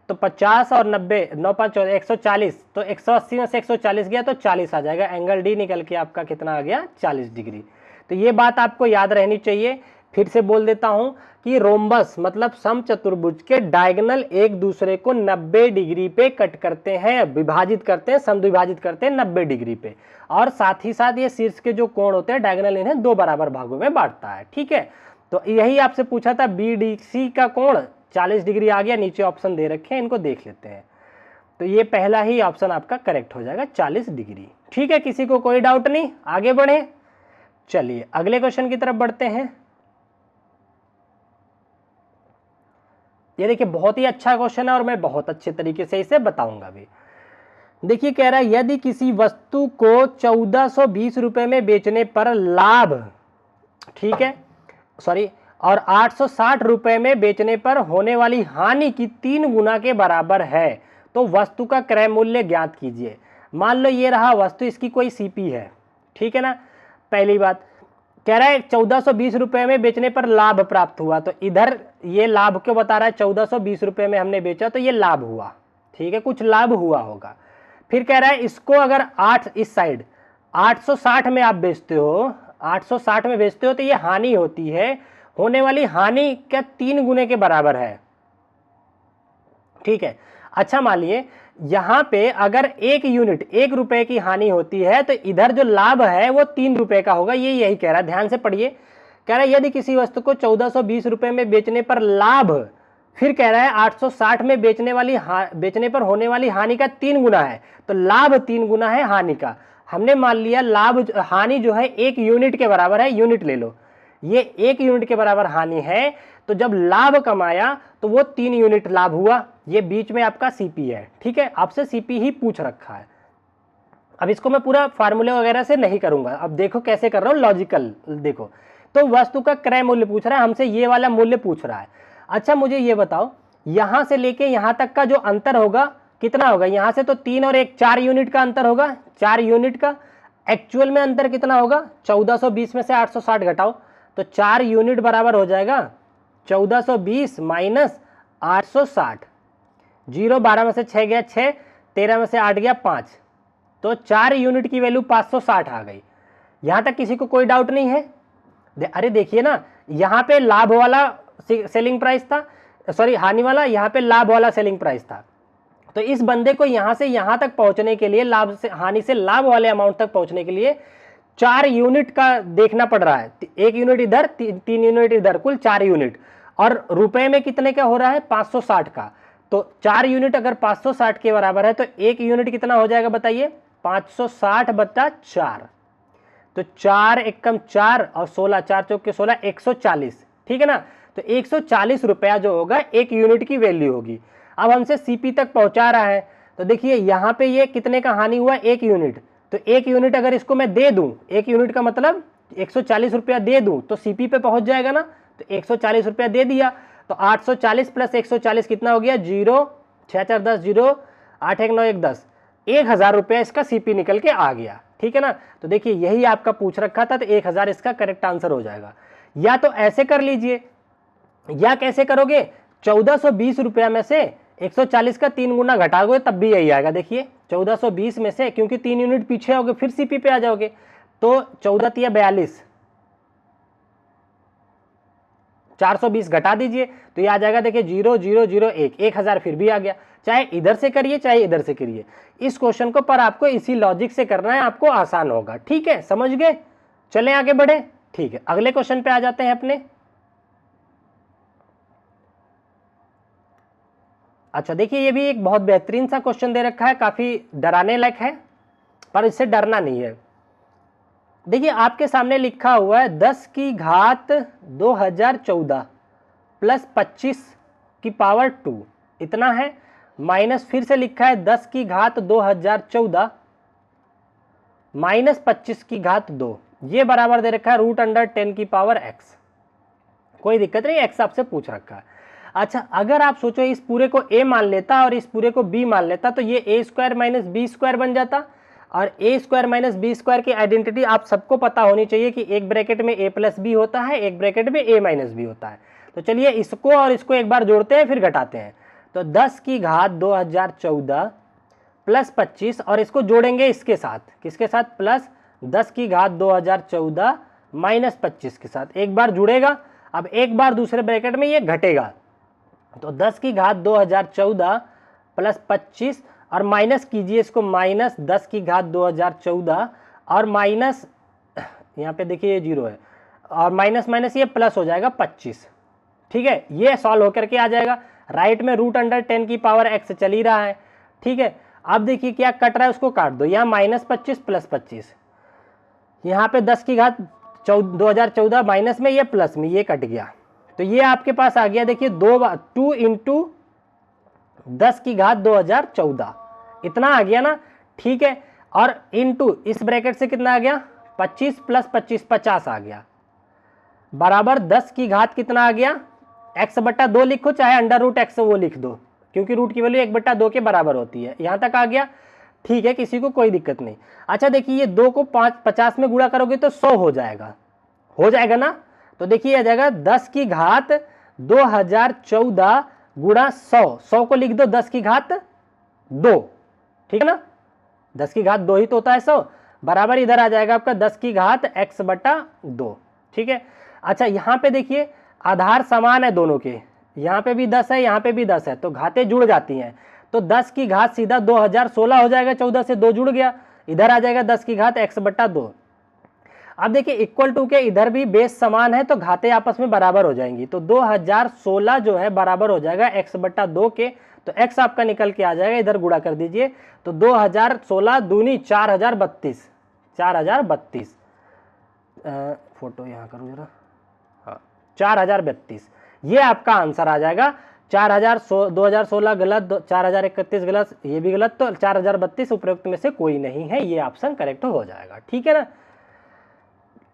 S1: तो 50 और 90, 9 5 140, तो 180 में से 140 गया तो 40 आ जाएगा, एंगल D निकल के आपका कितना आ गया, 40 डिग्री। तो ये बात आपको याद रहनी चाहिए। फिर से बोल देता हूं कि रोम्बस मतलब समचतुर्भुज के डायगोनल एक दूसरे को 90 डिग्री पे कट करते हैं, विभाजित करते हैं, समद्विभाजित करते हैं 90 डिग्री पे, और साथ ही साथ ये शीर्ष के जो कोण होते हैं डायगोनल, इन्हें 2 बराबर भागों में बांटता है, ठीक है। तो यही आपसे पूछा था, BDC का कोण 40 डिग्री आ गया, नीचे ऑप्शन दे रखे हैं, इनको देख लेते हैं। तो ये पहला ही ऑप्शन आपका करेक्ट हो जाएगा, 40 डिग्री, ठीक है। किसी को कोई डाउट नहीं, आगे बढ़े। चलिए अगले क्वेश्चन की तरफ बढ़ते हैं। ये देखिए बहुत ही अच्छा क्वेश्चन है और मैं बहुत अच्छे तरीके से इसे बताऊंगा भी। देखिए कह रहा है, यदि किसी वस्तु को 1420 रुपए में बेचने पर लाभ, ठीक है, सॉरी, और 860 रुपए में बेचने पर होने वाली हानि की 3 गुना के बराबर है, तो वस्तु का क्रय मूल्य ज्ञात कीजिए। मान लो ये रहा वस्तु, इसकी कोई CP है, ठीक है ना। पहली बात कह रहा है 1420 रुपए में बेचने पर लाभ प्राप्त हुआ, तो इधर ये लाभ क्यों बता रहा है, 1420 रुपए में हमने बेचा तो ये लाभ हुआ, ठीक है, कुछ लाभ हुआ होगा। फिर कह रहा है इसको अगर 8 इस साइड 860 में आप बेचते हो, 860 में बेचते हो तो ये हानि होती है, होने वाली हानि क्या 3 गुने के बराबर है, ठीक है। अच्छा मान लिए यहां पे अगर 1 यूनिट 1 रुपए की हानि होती है तो इधर जो लाभ है वो 3 रुपए का होगा, ये यही कह रहा है, ध्यान से पढ़िए। कह रहा है यदि किसी वस्तु को 1420 रुपए में बेचने पर लाभ, फिर कह रहा है 860 में बेचने पर होने वाली हानि का 3 गुना है, तो लाभ 3 गुना है हानि का। हमने मान लिया लाभ हानि जो है 1 यूनिट के बराबर है, यूनिट ले लो, ये 1 यूनिट के बराबर हानि है, तो जब लाभ कमाया तो वो 3 यूनिट लाभ हुआ, ये बीच में आपका CP है, ठीक है, आपसे CP ही पूछ रखा है। अब इसको मैं पूरा फार्मूले वगैरह से नहीं करूंगा, अब देखो कैसे कर रहा हूं, लॉजिकल देखो। तो वस्तु का क्रय मूल्य पूछ रहा है हमसे, ये वाला मूल्य पूछ रहा है। अच्छा मुझे ये बताओ, यहां से लेके यहां तक का जो अंतर होगा कितना होगा, यहां से तो 3 और 1 4 यूनिट का अंतर होगा, 4 यूनिट का। एक्चुअल में अंतर कितना होगा, 1420 में से 860 घटाओ, तो 4 यूनिट बराबर हो जाएगा 1420 माइनस 860, 0 12 में से 6 गया 6, 13 में से 8 गया 5, तो 4 यूनिट की वैल्यू 560 आ गई। यहां तक किसी को कोई डाउट नहीं है। अरे देखिए ना, यहां पे लाभ वाला सेलिंग प्राइस था, सॉरी हानि वाला, यहां पे लाभ वाला सेलिंग प्राइस था। तो इस बंदे को यहां से यहां तक पहुंचने के लिए, लाभ से हानि से लाभ वाले अमाउंट तक पहुंचने के लिए 4 यूनिट का देखना पड़ रहा है, 1 यूनिट इधर 3 यूनिट इधर, कुल 4 यूनिट, और रुपए में कितने का हो रहा है, 560 का। तो 4 यूनिट अगर 560 के बराबर है तो 1 यूनिट कितना हो जाएगा बताइए, 560 बटा 4, तो 4 एकम 4 और 16 4 चौक के 16, 140, ठीक है ना। तो 140 रुपया जो होगा 1 यूनिट की वैल्यू होगी। अब हमसे CP तक पहुंचा रहा है, तो देखिए यहाँ पे ये कितने का हानि हुआ, 1 यूनिट, तो 1 यूनिट अगर इसको मैं दे दूं, 1 यूनिट का मतलब 140 रुपया दे दूं तो CP पे पहुंच जाएगा ना, तो 140 रुपया दे दिया, तो 840 प्लस 140 कितना हो गया, 0 6 4 10 0 8 1 9 1 10, 1000 रुपया इसका CP निकल के आ गया, ठीक है ना। तो देखिए यही आपका पूछ रखा था, तो 1000 इसका करेक्ट आंसर हो जाएगा। या तो ऐसे कर लीजिए, या कैसे करोगे, 1420 रुपया में से 140 का 3 गुना घटाओगे तब भी यही आएगा। देखिए 1420 में से, क्योंकि 3 यूनिट पीछे आओगे फिर CP पे आ जाओगे, तो 14 तिया 42, 420 घटा दीजिए तो ये आ जाएगा, देखिए 0001, 1000 फिर भी आ गया। चाहे इधर से करिए चाहे इधर से करिए, इस क्वेश्चन को पर आपको इसी लॉजिक से करना है, आपको आसान होगा, ठीक है, समझ गए। चलें आगे बढ़े, ठीक है, अगले क्वेश्चन पे आ जाते हैं अपने। अच्छा देखिए ये भी एक बहुत बेहतरीन सा क्वेश्चन दे रखा है, काफी डराने लायक है, पर इससे डरना नहीं है। देखिए आपके सामने लिखा हुआ है 10 की घात 2014 प्लस 25 की पावर 2 इतना है, माइनस फिर से लिखा है 10 की घात 2014 माइनस 25 की घात 2, ये बराबर दे रखा है √10 की पावर x। कोई दिक्कत नहीं, एक्स आपसे पूछ रखा है। अच्छा, अगर आप सोचो इस पूरे को a मान लेता और इस पूरे को b मान लेता तो ये a square minus B square बन जाता। और a square minus B square की आइडेंटिटी आप सबको पता होनी चाहिए कि एक ब्रैकेट में a प्लस बी होता है, एक ब्रैकेट में a माइनस बी होता है। तो चलिए इसको और इसको एक बार जोड़ते हैं फिर घटाते हैं। तो 10 की घात 2014 प्लस 25 और इसको जोड़ेंगे इसके साथ, किसके साथ, प्लस 10 की घात 2014 माइनस 25 के साथ। एक बार जुड़ेगा, अब एक बार दूसरे ब्रैकेट में ये घटेगा। तो 10 की घात 2014 प्लस 25 और माइनस कीजिए इसको, माइनस 10 की घात 2014 और माइनस, यहाँ पे देखिए ये जीरो है और माइनस माइनस ये प्लस हो जाएगा 25। ठीक है, ये सॉल्व होकर के आ जाएगा। राइट में रूट अंडर 10 की पावर x चल ही रहा है। ठीक है, अब देखिए क्या कट रहा है, उसको काट दो। यहाँ माइनस 25 प्लस 25, यहाँ पे 10 की घात 2014 माइनस में, ये प्लस में, ये कट गया। तो ये आपके पास आ गया, देखिए 2 इंटू 10 की घात 2014 इतना आ गया ना। ठीक है, और इंटू इस ब्रैकेट से कितना आ गया, 25 प्लस 25 50 आ गया, बराबर 10 की घात कितना आ गया, x बट्टा 2 लिखो, चाहे अंडर रूट x वो लिख दो, क्योंकि रूट की वैल्यू 1/2 के बराबर होती है। यहाँ तक आ गया, ठीक है, किसी को कोई दिक्कत नहीं। अच्छा देखिए, ये 2 को 50 में गुणा करोगे तो 100 हो जाएगा ना। तो देखिए आ जाएगा 10 की घात 2014 गुणा 100 को लिख दो 10 की घात 2, ठीक है ना, 10 की घात 2 ही तो होता है 100, बराबर इधर आ जाएगा आपका 10 की घात x/2। ठीक है, अच्छा यहाँ पे देखिए आधार समान है दोनों के, यहाँ पे भी 10 है, यहाँ पे भी 10 है, तो घातें जुड़ जाती हैं। तो 10 की घात सीधा 2016 हो जाएगा, 14 से 2 जुड़ गया, इधर आ जाएगा 10 की घात x/2। अब देखिए इक्वल टू के इधर भी बेस समान है तो घातें आपस में बराबर हो जाएंगी। तो 2016 जो है बराबर हो जाएगा x/2 के, तो x आपका निकल के आ जाएगा, इधर गुणा कर दीजिए। तो 2016 दूनी 4032, 4032 फोटो यहाँ करूँ जरा, हाँ 4032, ये आपका आंसर आ जाएगा। 2016 गलत, 4031 गलत, ये भी गलत, तो 4032 उपरोक्त में से कोई नहीं है, ये ऑप्शन करेक्ट हो जाएगा। ठीक है ना,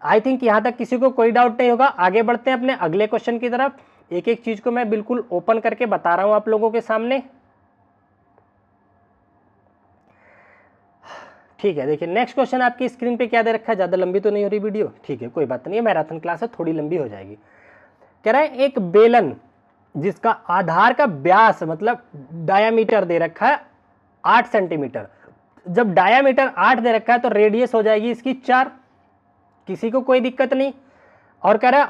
S1: आई थिंक यहाँ तक किसी को कोई डाउट नहीं होगा। आगे बढ़ते हैं अपने अगले क्वेश्चन की तरफ। एक एक चीज को मैं बिल्कुल ओपन करके बता रहा हूं आप लोगों के सामने। ठीक है, देखिए नेक्स्ट क्वेश्चन आपकी स्क्रीन पे क्या दे रखा है, ज्यादा लंबी तो नहीं हो रही वीडियो, ठीक है कोई बात नहीं है, मैराथन क्लास है, थोड़ी लंबी हो जाएगी। कह रहा है एक बेलन जिसका आधार का व्यास मतलब डायामीटर दे रखा है 8 सेंटीमीटर, जब डायामीटर 8 दे रखा है तो रेडियस हो जाएगी इसकी 4, किसी को कोई दिक्कत नहीं। और कह रहा है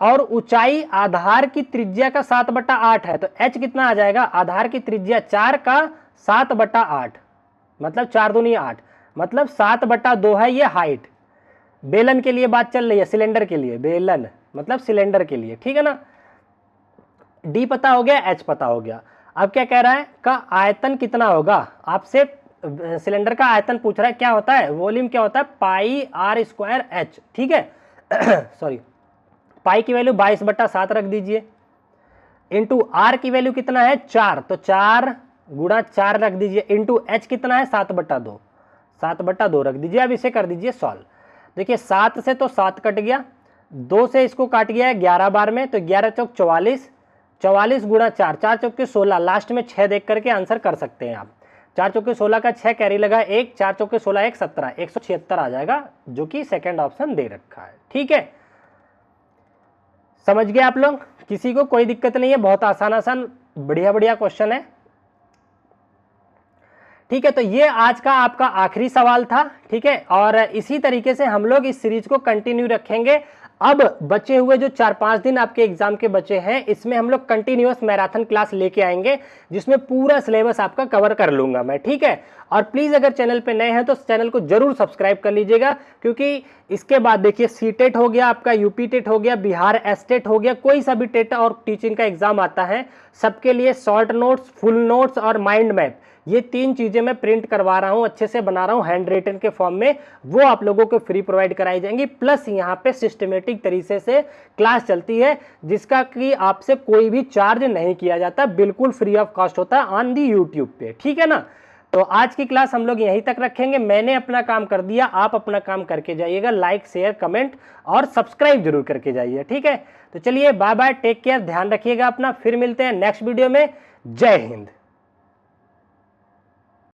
S1: और ऊंचाई आधार की त्रिज्या का 7/8 है, तो h कितना आ जाएगा, आधार की त्रिज्या 4 का 7/8 मतलब 4 दूनी 8, मतलब 7/2 है ये हाइट। बेलन के लिए बात चल रही है, सिलेंडर के लिए, बेलन मतलब सिलेंडर के लिए, ठीक है ना। d पता हो गया, h पता हो गया। अब क्या कह रहा है, का आयतन कितना होगा, आपसे सिलेंडर का आयतन पूछ रहा है, क्या होता है, वॉल्यूम क्या होता है, पाई r² h, ठीक है सॉरी, पाई की वैल्यू 22/7 रख दीजिए, इंटू आर की वैल्यू कितना है 4, तो 4 गुणा 4 रख दीजिए, इंटू h कितना है 7/2, 7/2 रख दीजिए। अब इसे कर दीजिए सॉल्व। देखिए 7 से तो 7 कट गया, 2 से इसको काट गया है 11 बार में, तो 11 चौक 44, 44 गुणा 4, 4 चौक के 16, लास्ट में 6 देख करके आंसर कर सकते हैं आप। 4 चौके 16 का 6 कैरी लगा 1, 4 चौके 16 1 17, 176 आ जाएगा, जो कि सेकंड ऑप्शन दे रखा है। ठीक है, समझ गए आप लोग, किसी को कोई दिक्कत नहीं है, बहुत आसान आसान बढ़िया बढ़िया क्वेश्चन है। ठीक है, तो ये आज का आपका आखिरी सवाल था। ठीक है, और इसी तरीके से हम लोग इस सीरीज को कंटिन्यू रखेंगे। अब बचे हुए जो 4-5 दिन आपके एग्जाम के बचे हैं, इसमें हम लोग कंटिन्यूअस मैराथन क्लास लेके आएंगे, जिसमें पूरा सिलेबस आपका कवर कर लूंगा मैं। ठीक है, और प्लीज अगर चैनल पे नए हैं तो चैनल को जरूर सब्सक्राइब कर लीजिएगा, क्योंकि इसके बाद देखिए सीटेट हो गया आपका, यूपी टेट हो गया, बिहार एस्टेट हो गया, कोई सा भी टेट और टीचिंग का एग्जाम आता है, सबके लिए शॉर्ट नोट्स, फुल नोट्स और माइंड मैप, ये 3 चीजें मैं प्रिंट करवा रहा हूं, अच्छे से बना रहा हूं हैंड रिटन के फॉर्म में, वो आप लोगों को फ्री प्रोवाइड कराई जाएंगी। प्लस यहाँ पे सिस्टमेटिक तरीके से क्लास चलती है, जिसका कि आपसे कोई भी चार्ज नहीं किया जाता, बिल्कुल फ्री ऑफ कॉस्ट होता है ऑन दी यूट्यूब पे। ठीक है ना, तो आज की क्लास हम लोग यहीं तक रखेंगे। मैंने अपना काम कर दिया, आप अपना काम करके जाइएगा। लाइक, शेयर, कमेंट और सब्सक्राइब जरूर करके जाइए, ठीक है। तो चलिए, बाय बाय, टेक केयर, ध्यान रखिएगा अपना। फिर मिलते हैं नेक्स्ट वीडियो में। जय हिंद।